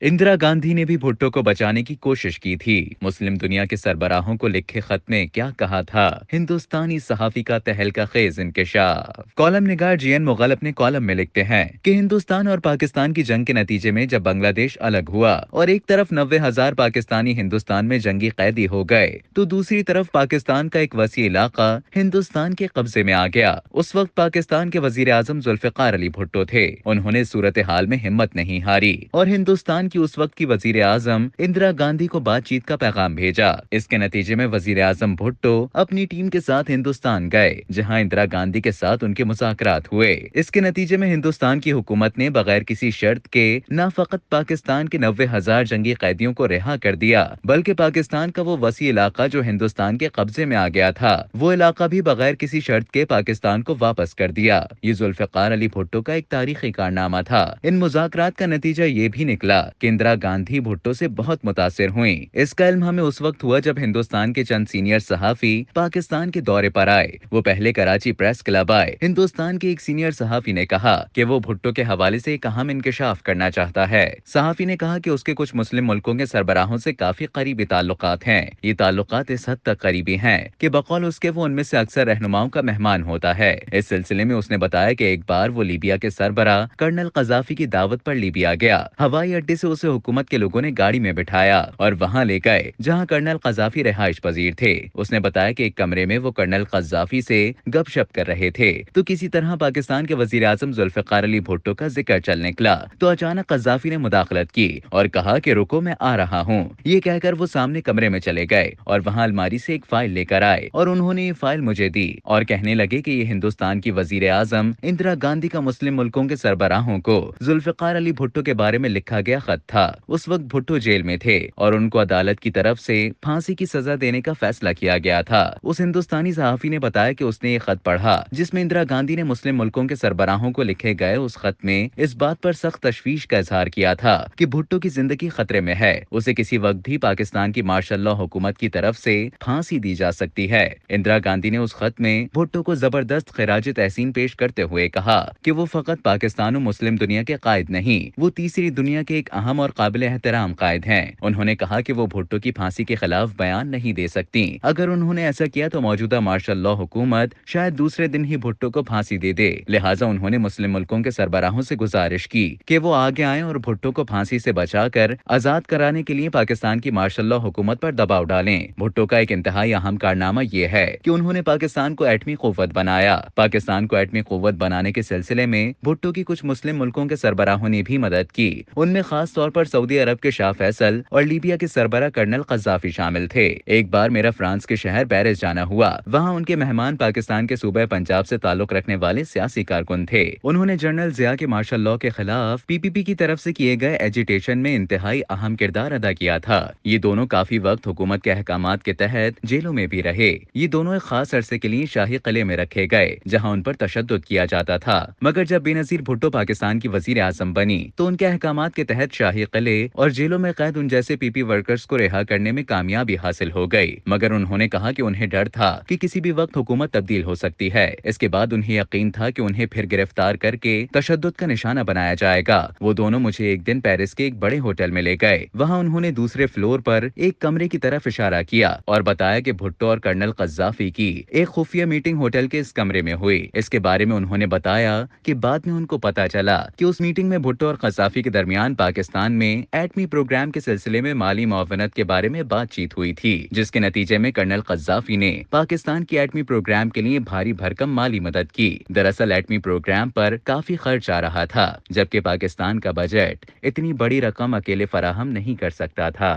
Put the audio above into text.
इंदिरा गांधी ने भी भुट्टो को बचाने की कोशिश की थी। मुस्लिम दुनिया के सरबराहों को लिखे खत में क्या कहा था? हिंदुस्तानी सहाफी का तहलका खेज इंकशाफ। कॉलम निगार जीएन मुगल अपने कॉलम में लिखते हैं कि हिंदुस्तान और पाकिस्तान की जंग के नतीजे में जब बांग्लादेश अलग हुआ और एक तरफ 90,000 पाकिस्तानी हिंदुस्तान में जंगी कैदी हो गए, तो दूसरी तरफ पाकिस्तान का एक वसी इलाका हिंदुस्तान के कब्जे में आ गया। उस वक्त पाकिस्तान के वजीर आजम जुल्फिकार अली भुट्टो थे। उन्होंने सूरत हाल में हिम्मत नहीं हारी और हिंदुस्तान की उस वक्त की वजीर आजम इंदिरा गांधी को बातचीत का पैगाम भेजा। इसके नतीजे में वजीर आजम भुट्टो अपनी टीम के साथ हिंदुस्तान गए, जहां इंदिरा गांधी के साथ उनके मुज़ाकरात हुए। इसके नतीजे में हिंदुस्तान की हुकूमत ने बगैर किसी शर्त के न फकत पाकिस्तान के 90,000 जंगी कैदियों को रिहा कर दिया, बल्कि पाकिस्तान का वो वसी इलाका जो हिंदुस्तान के कब्जे में आ गया था, वो इलाका भी बगैर किसी शर्त के पाकिस्तान को वापस कर दिया। ये जुल्फिकार अली भुट्टो का एक तारीखी कारनामा था। इन मुज़ाकरात का नतीजा ये भी निकला कि इंदिरा गांधी भुट्टो से बहुत मुतासिर हुई। इसका इल्म हमें उस वक्त हुआ जब हिंदुस्तान के चंद सीनियर सहाफी पाकिस्तान के दौरे पर आए। वो पहले कराची प्रेस क्लब आए। हिंदुस्तान के एक सीनियर सहाफी ने कहा कि वो भुट्टो के हवाले से एक अहम इंकशाफ करना चाहता है। सहाफी ने कहा कि उसके कुछ मुस्लिम मुल्कों के सरबराहों से काफी करीबी ताल्लुकात हैं। ये ताल्लुकात इस हद तक करीबी हैं कि बकौल उसके वो उनमें से अक्सर रहनुमाओं का मेहमान होता है। इस सिलसिले में उसने बताया कि एक बार वो लीबिया के सरबरा कर्नल कज़ाफी की दावत पर लीबिया गया। हवाई अड्डे से उसे हुकूमत के लोगों ने गाड़ी में बिठाया और वहां ले गए जहां कर्नल कज़ाफी रिहाइश पजीर थे। उसने बताया कि एक कमरे में वो कर्नल कज़ाफी से गपशप कर रहे थे तो किसी तरह पाकिस्तान के वजीर आजम जुल्फिकार अली भुट्टो का जिक्र चल निकला तो अचानक कज़ाफी ने मुदाखलत की और कहा कि रुको, मैं आ रहा हूँ। ये कहकर वो सामने कमरे में चले गए और वहाँ अलमारी से एक फाइल लेकर आए और उन्होंने ये फाइल मुझे दी और कहने लगे कि ये हिंदुस्तान की वजीर आजम इंदिरा गांधी का मुस्लिम मुल्कों के सरबराहों को जुल्फिकार अली भुट्टो के बारे में लिखा गया खत था। उस वक्त भुट्टो जेल में थे और उनको अदालत की तरफ से फांसी की सजा देने का फैसला किया गया था। उस हिंदुस्तानी सहाफी ने बताया कि उसने ये खत पढ़ा जिसमें इंदिरा गांधी ने मुस्लिम मुल्कों के सरबराहों को लिखे गए उस खत में इस बात पर सख्त तशवीश का इजहार किया था कि भुट्टो की जिंदगी खतरे में है। उसे किसी वक्त भी पाकिस्तान की मार्शल लॉ हुकूमत की तरफ से फांसी दी जा सकती है। इंदिरा गांधी ने उस खत में भुट्टो को जबरदस्त खिराज तहसीन पेश करते हुए कहा कि वो फकत पाकिस्तान और मुस्लिम दुनिया के कायद नहीं, वो तीसरी दुनिया के एक अहम और काबिल एहतराम कायद हैं। उन्होंने कहा कि वो भुट्टो की फांसी के खिलाफ बयान नहीं दे सकती। अगर उन्होंने ऐसा किया तो मौजूदा मार्शल लॉ हुकूमत शायद दूसरे दिन ही भुट्टो को फांसी दे दे। लिहाजा उन्होंने मुस्लिम मुल्कों के सरबराहों से गुजारिश की कि वो आगे आएं और भुट्टो को फांसी से बचाकर आजाद कराने के लिए पाकिस्तान की मार्शल लॉ हुकूमत पर दबाव डालें। भुट्टो का एक इंतहाई अहम कारनामा ये है कि उन्होंने पाकिस्तान को एटमी कुव्वत बनाया। पाकिस्तान को एटमी कुव्वत बनाने के सिलसिले में भुट्टो की कुछ मुस्लिम मुल्कों के सरबराहों ने भी मदद की। उनमें खास तौर पर सऊदी अरब के शाह फैसल और लीबिया के सरबरा कर्नल कज़ाफी शामिल थे। एक बार मेरा फ्रांस के शहर पेरिस जाना हुआ। वहाँ उनके मेहमान पाकिस्तान के सूबे पंजाब से ताल्लुक रखने वाले सियासी कारकुन थे। उन्होंने जनरल जिया के मार्शल लॉ के खिलाफ पीपीपी की तरफ से किए गए एजिटेशन में इंतहाई अहम किरदार अदा किया था। ये दोनों काफी वक्त हुकूमत के अहकामात के तहत जेलों में भी रहे। ये दोनों एक खास अरसे के लिए शाही किले में रखे गए जहाँ उन पर तशद्दुद किया जाता था, मगर जब बेनजीर भुट्टो पाकिस्तान की वजीर आजम बनी तो उनके अहकामात के तहत शाही किले और जेलों में कैद उन जैसे पीपी वर्कर्स को रिहा करने में कामयाबी हासिल हो गई। मगर उन्होंने कहा कि उन्हें डर था कि किसी भी वक्त हुकूमत तब्दील हो सकती है। इसके बाद उन्हें यकीन था कि उन्हें फिर गिरफ्तार करके तशद्दुद का निशाना बनाया जाएगा। वो दोनों मुझे एक दिन पेरिस के एक बड़े होटल में ले गए। वहाँ उन्होंने दूसरे फ्लोर पर एक कमरे की तरफ इशारा किया और बताया कि भुट्टो और कर्नल कज़ाफी की एक खुफिया मीटिंग होटल के इस कमरे में हुई। इसके बारे में उन्होंने बताया कि बाद में उनको पता चला कि उस मीटिंग में भुट्टो और कज़ाफी के दरमियान पाकिस्तान में एटमी प्रोग्राम के सिलसिले में माली मुआवनत के बारे में बातचीत हुई थी, जिसके नतीजे में कर्नल कज़ाफी ने पाकिस्तान की एटमी प्रोग्राम के लिए भारी भरकम माली मदद की। दरअसल एटमी प्रोग्राम पर काफी खर्च आ रहा था, जबकि पाकिस्तान का बजट इतनी बड़ी रकम अकेले फराहम नहीं कर सकता था।